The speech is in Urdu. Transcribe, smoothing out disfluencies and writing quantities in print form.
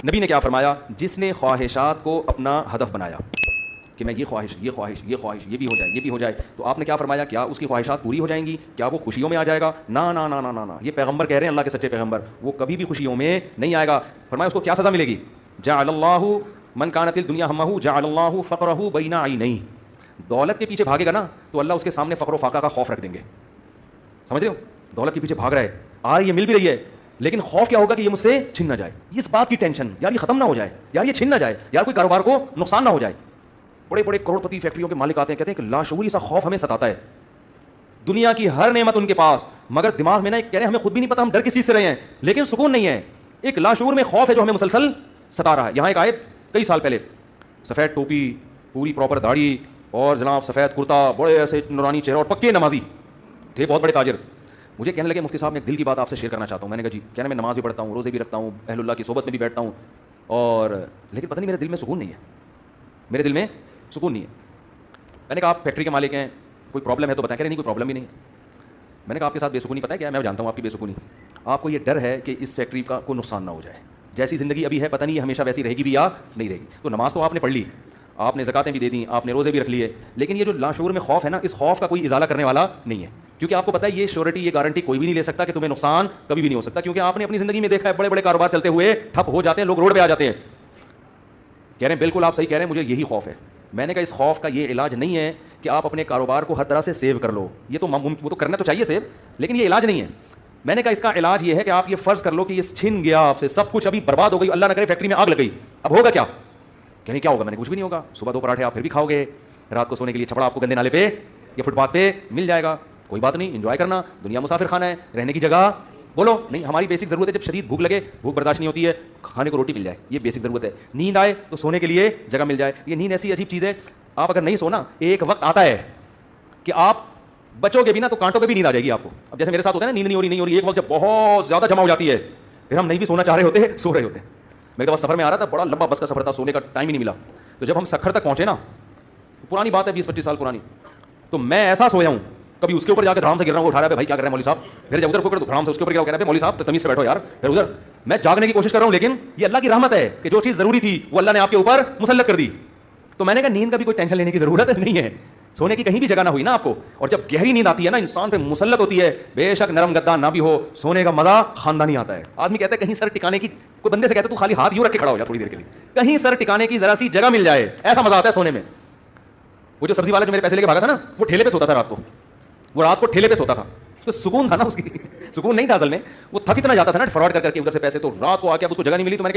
نبی نے کیا فرمایا؟ جس نے خواہشات کو اپنا ہدف بنایا کہ میں یہ خواہش یہ خواہش یہ خواہش یہ بھی ہو جائے یہ بھی ہو جائے، تو آپ نے کیا فرمایا؟ کیا اس کی خواہشات پوری ہو جائیں گی؟ کیا وہ خوشیوں میں آ جائے گا؟ نا نا نا نا نا نا، یہ پیغمبر کہہ رہے ہیں، اللہ کے سچے پیغمبر، وہ کبھی بھی خوشیوں میں نہیں آئے گا۔ فرمایا اس کو کیا سزا ملے گی؟ جعل اللہ من کانت الدنیا ہمہ جعل اللہ فقرہ بین عینیہ، دولت کے پیچھے بھاگے گا نا تو اللہ اس کے سامنے فقر و فاقہ کا خوف رکھ دیں گے۔ سمجھ رہے ہو؟ دولت کے پیچھے بھاگ رہا ہے، آ یہ مل بھی رہی ہے، لیکن خوف کیا ہوگا کہ یہ مجھ سے چھن نہ جائے، اس بات کی ٹینشن، یار یہ ختم نہ ہو جائے، یار یہ چھن نہ جائے، یار کوئی کاروبار کو نقصان نہ ہو جائے۔ بڑے بڑے کروڑ پتی فیکٹریوں کے مالک آتے ہیں، کہتے ہیں کہ لاشعوری سا خوف ہمیں ستاتا ہے، دنیا کی ہر نعمت ان کے پاس، مگر دماغ میں نا کہہ رہے ہیں ہمیں خود بھی نہیں پتا ہم ڈر کس چیز سے رہے ہیں، لیکن سکون نہیں ہے، ایک لاشعور میں خوف ہے جو ہمیں مسلسل ستا رہا ہے۔ یہاں ایک آیت کئی سال پہلے، سفید ٹوپی، پوری پراپر داڑھی، اور جناب سفید کرتا، بڑے ایسے نورانی چہرہ، اور پکے نمازی تھے، بہت بڑے تاجر، مجھے کہنے لگے مفتی صاحب میں ایک دل کی بات آپ سے شیئر کرنا چاہتا ہوں۔ میں نے کہا جی، کہنا میں نماز بھی پڑھتا ہوں، روزے بھی رکھتا ہوں، اہل اللہ کی صحبت میں بھی بیٹھتا ہوں، اور لیکن پتہ نہیں میرے دل میں سکون نہیں ہے، میرے دل میں سکون نہیں ہے۔ میں نے کہا آپ فیکٹری کے مالک ہیں، کوئی پرابلم ہے تو بتائیں۔ کہہ رہے نہیں کوئی پرابلم ہی نہیں ہے۔ میں نے کہا آپ کے ساتھ بے سکونی پتہ ہے کیا؟ میں جانتا ہوں آپ کی بے سکونی، آپ کو یہ ڈر ہے کہ اس فیکٹری کا کوئی نقصان نہ ہو جائے، جیسی زندگی ابھی ہے پتہ نہیں یہ ہمیشہ ویسی رہے گی بھی یا نہیں رہے گی۔ تو نماز تو آپ نے پڑھ لی، آپ نے زکاتیں بھی دے دیں، آپ نے روزے بھی رکھ لیے، لیکن یہ جو لاشعور میں خوف ہے نا، اس خوف کا کوئی ازالہ کرنے والا نہیں ہے، کیونکہ آپ کو پتہ ہے یہ شیورٹی، یہ گارنٹی کوئی بھی نہیں لے سکتا کہ تمہیں نقصان کبھی بھی نہیں ہو سکتا، کیونکہ آپ نے اپنی زندگی میں دیکھا ہے بڑے بڑے کاروبار چلتے ہوئے ٹھپ ہو جاتے ہیں، لوگ روڈ پہ آ جاتے ہیں۔ کہہ رہے ہیں بالکل آپ صحیح کہہ رہے ہیں، مجھے یہی خوف ہے۔ میں نے کہا اس خوف کا یہ علاج نہیں ہے کہ آپ اپنے کاروبار کو ہر طرح سے سیو کر لو، یہ تو وہ تو کرنا تو چاہیے سیو، لیکن یہ علاج نہیں ہے۔ میں نے کہا اس کا علاج یہ ہے کہ آپ یہ فرض کر لو کہ یہ چھن گیا آپ سے سب کچھ، ابھی برباد ہو گئی، اللہ نہ کرے فیکٹری میں آگ لگ گئی، اب ہوگا کیا؟ کہنے کیا ہوگا؟ میں نے کچھ بھی نہیں ہوگا، صبح 2 پراٹھے آپ پھر بھی کھاؤ گے، رات کو سونے کے لیے چھپڑا آپ کو گندے نالے پہ یا فٹ پاتھ پہ مل جائے گا، کوئی بات نہیں، انجوائے کرنا، دنیا مسافر خانہ ہے، رہنے کی جگہ بولو نہیں، ہماری بیسک ضرورت ہے، جب شدید بھوک لگے، بھوک برداشت نہیں ہوتی ہے، کھانے کو روٹی مل جائے، یہ بیسک ضرورت ہے، نیند آئے تو سونے کے لیے جگہ مل جائے۔ یہ نیند ایسی عجیب چیز ہے، آپ اگر نہیں سونا، ایک وقت آتا ہے کہ آپ بچو گے بھی نا تو کانٹوں پہ بھی نیند آ جائے گی آپ کو۔ اب جیسے میرے ساتھ ہوتا ہے نا، نیند نہیں ہو رہی، ایک وقت جب بہت زیادہ جمع ہو جاتی ہے، پھر ہم نہیں بھی سونا چاہ رہے ہوتے، سو رہے ہوتے ہیں۔ میں ایک دفعہ سفر میں آ رہا تھا، بڑا لمبا بس کا سفر تھا، سونے کا ٹائم ہی نہیں ملا، تو جب ہم سکھر تک پہنچے نا، پرانی بات ہے 20-25 سال پرانی، تو میں ایسا سویا ہوں، کبھی اس کے اوپر جا کے دھڑام سے گر رہا ہوں، اٹھا رہا ہے بھائی کیا کر رہے ہیں مولوی صاحب، پھر جب ادھر پکڑ تو دھڑام سے اس کے اوپر گرا، کہہ رہا ہے مولوی صاحب تمیز سے بیٹھو یار، پھر ادھر میں جاگنے کی کوشش کر رہا ہوں، لیکن یہ اللہ کی رحمت ہے کہ جو چیز ضروری تھی وہ اللہ نے آپ کے اوپر مسلط کر دی۔ تو میں نے کہا نیند کا بھی کوئی ٹینشن لینے کی ضرورت نہیں ہے، سونے کی کہیں بھی جگہ نہ ہوئی نا آپ کو، اور جب گہری نیند آتی ہے نا انسان پہ مسلط ہوتی ہے، بے شک نرم گدا نہ بھی ہو، سونے کا مزہ خاندانی آتا ہے۔ آدمی کہتا ہے کہیں سر ٹکانے کی، کوئی بندے سے کہتا ہے تو خالی ہاتھ یوں رکھ کے کھڑا ہو جا تھوڑی دیر کے لیے، کہیں سر ٹکانے کی ذرا سی جگہ مل جائے، ایسا مزہ آتا ہے سونے میں۔ وہ جو سبزی والا جو میرے پیسے لے کے بھاگا تھا نا، وہ ٹھیلے پہ سوتا تھا رات کو، وہ رات کو ٹھیلے پہ سوتا تھا، اس کو سکون تھا نا، اس کی سکون نہیں تھا اصل میں، وہ تھک اتنا جاتا تھا نا فراڈ کر کے ادھر سے پیسے، تو رات کو آ کے اب اس کو جگہ نہیں ملی، تو میں نے کہا